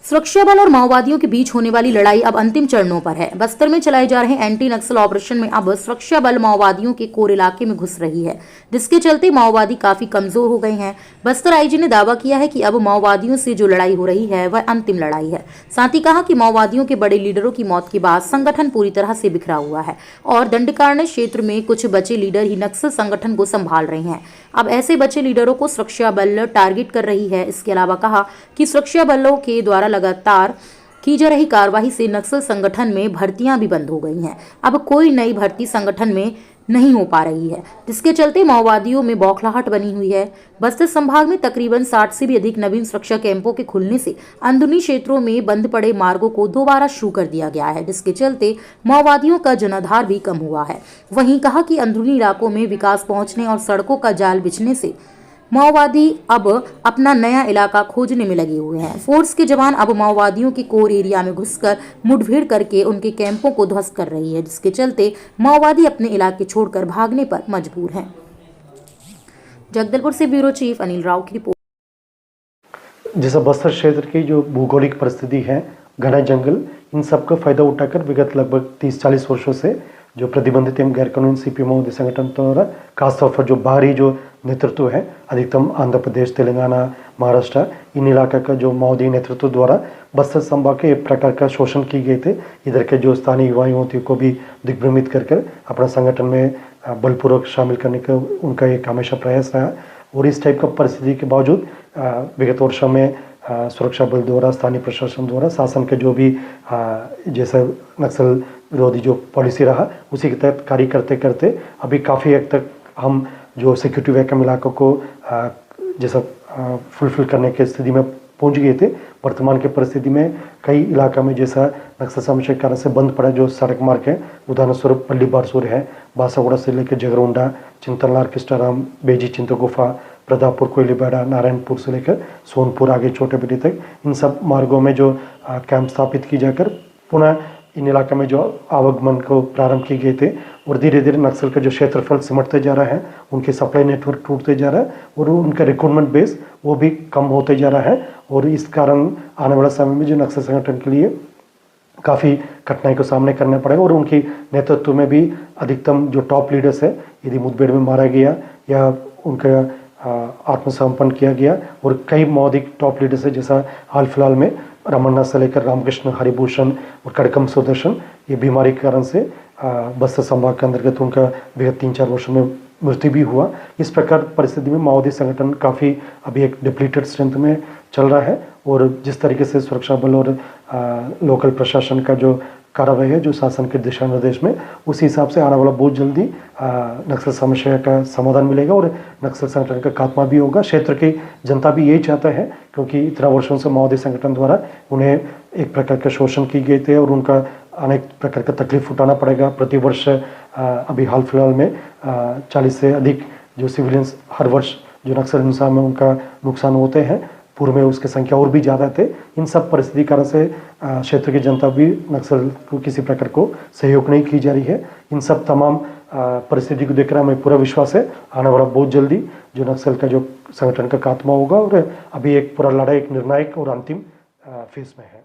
सुरक्षा बल और माओवादियों के बीच होने वाली लड़ाई अब अंतिम चरणों पर है। बस्तर में चलाए जा रहे एंटी नक्सल ऑपरेशन में अब सुरक्षा बल माओवादियों के कोर इलाके में घुस रही है, जिसके चलते माओवादी काफी कमजोर हो गए हैं। बस्तर आईजी ने दावा किया है कि अब माओवादियों से जो लड़ाई हो रही है वह अंतिम लड़ाई है। साथ ही कहा कि माओवादियों के बड़े लीडरों की मौत के बाद संगठन पूरी तरह से बिखरा हुआ है और दंडकारण्य क्षेत्र में कुछ बचे लीडर ही नक्सल संगठन को संभाल रहे हैं। अब ऐसे बचे लीडरों को सुरक्षा बल टारगेट कर रही है। इसके अलावा कहा कि सुरक्षा बलों के द्वारा लगातार की जा रही कार्रवाई से नक्सल संगठन में भर्तियां भी बंद हो गई हैं। अब कोई नई भर्ती संगठन में नहीं हो पा रही है, जिसके चलते माओवादियों में बौखलाहट बनी हुई है। बस्तर संभाग में तकरीबन 60 से भी अधिक नवीन सुरक्षा कैंपों के खुलने से अंदरूनी क्षेत्रों में बंद पड़े मार्गों को दोबारा शुरू कर दिया गया है, जिसके चलते माओवादियों का जनाधार भी कम हुआ है। वहीं कहा कि अंदरूनी इलाकों में विकास पहुंचने और सड़कों का जाल बिछने से माओवादी अब अपना नया इलाका खोजने में लगे हुए हैं। फोर्स के जवान अब माओवादियों के कोर एरिया में घुसकर मुठभेड़ करके उनके कैंपों को ध्वस्त कर रही है, जिसके चलते माओवादी अपने इलाके छोड़कर भागने पर मजबूर हैं। जगदलपुर से ब्यूरो चीफ अनिल राव की रिपोर्ट। जैसा बस्तर क्षेत्र की जो भौगोलिक परिस्थिति है, घना जंगल, इन सब का फायदा उठाकर विगत लगभग 30-40 वर्षों से जो प्रतिबंधित एवं गैर कानूनी सीपीएम माओवादी संगठन द्वारा खासतौर पर जो बाहरी जो नेतृत्व है, अधिकतम आंध्र प्रदेश, तेलंगाना, महाराष्ट्र, इन इलाका का जो माओवादी नेतृत्व द्वारा बस्तर संभाग के एक प्रकार का शोषण की गए थे। इधर के जो स्थानीय युवा युवतियों को भी दिग्भ्रमित कर अपना संगठन में बलपूर्वक शामिल करने का उनका एक हमेशा प्रयास रहा। और इस टाइप का परिस्थिति के बावजूद विगत वर्षों में सुरक्षा बल द्वारा, स्थानीय प्रशासन द्वारा, शासन के जो भी जैसा नक्सल विरोधी जो पॉलिसी रहा, उसी के तहत कार्य करते करते अभी काफ़ी हद तक हम जो सिक्योरिटी वैक्यूम इलाकों को जैसा फुलफिल करने की स्थिति में पहुंच गए थे। वर्तमान की परिस्थिति में कई इलाका में जैसा नक्सल समस्या के कारण से बंद पड़ा जो सड़क मार्ग है, उदाहरण स्वरूप पल्ली बारसूर है, बासागुड़ा से लेकर जगरोंडा, चिंतनलाल, किस्टाराम, बेजी चिंतो गुफा, प्रतापपुर, कोयलीबेड़ा, नारायणपुर से लेकर सोनपुर आगे छोटे बेटी तक, इन सब मार्गों में जो कैंप स्थापित की जाकर पुनः इन इलाके में जो आवागमन को प्रारंभ किए गए थे और धीरे धीरे नक्सल का जो क्षेत्रफल सिमटते जा रहा है, उनके सप्लाई नेटवर्क टूटते जा रहा है और उनका रिक्रूटमेंट बेस वो भी कम होते जा रहा है। और इस कारण आने वाला समय में जो नक्सल संगठन के लिए काफ़ी कठिनाई को सामने करना पड़ेगा। और उनकी नेतृत्व में भी अधिकतम जो टॉप लीडर्स है, यदि मुठभेड़ में मारा गया या उनका आत्मसमर्पण किया गया, और कई माओवादी टॉप लीडर्स है, जैसा हाल फिलहाल में रमन्ना से लेकर रामकृष्ण, हरिभूषण और कड़कम सुदर्शन, ये बीमारी के कारण से बस्तर संभाग के अंतर्गत उनका विगत 3-4 वर्षों में मृत्यु भी हुआ। इस प्रकार परिस्थिति में माओवादी संगठन काफ़ी अभी एक डिप्लीटेड स्ट्रेंथ में चल रहा है। और जिस तरीके से सुरक्षा बल और लोकल प्रशासन का जो कार्रवाई है, जो शासन के दिशा निर्देश में, उसी हिसाब से आने वाला बहुत जल्दी नक्सल समस्या का समाधान मिलेगा और नक्सल संगठन का खात्मा भी होगा। क्षेत्र की जनता भी यही चाहता है, क्योंकि इतना वर्षों से माओवादी संगठन द्वारा उन्हें एक प्रकार का शोषण की गए थे और उनका अनेक प्रकार का तकलीफ उठाना पड़ेगा। प्रतिवर्ष अभी हाल फिलहाल में 40 से अधिक जो सिविलियंस हर वर्ष जो नक्सल हिंसा में उनका नुकसान होते हैं, पूर्व में उसकी संख्या और भी ज़्यादा थे। इन सब परिस्थिति कारण से क्षेत्र की जनता भी नक्सल को किसी प्रकार को सहयोग नहीं की जा रही है। इन सब तमाम परिस्थिति को देखकर हमें पूरा विश्वास है आने वाला बहुत जल्दी जो नक्सल का जो संगठन का खात्मा होगा। और अभी एक पूरा लड़ाई एक निर्णायक और अंतिम फेज में है।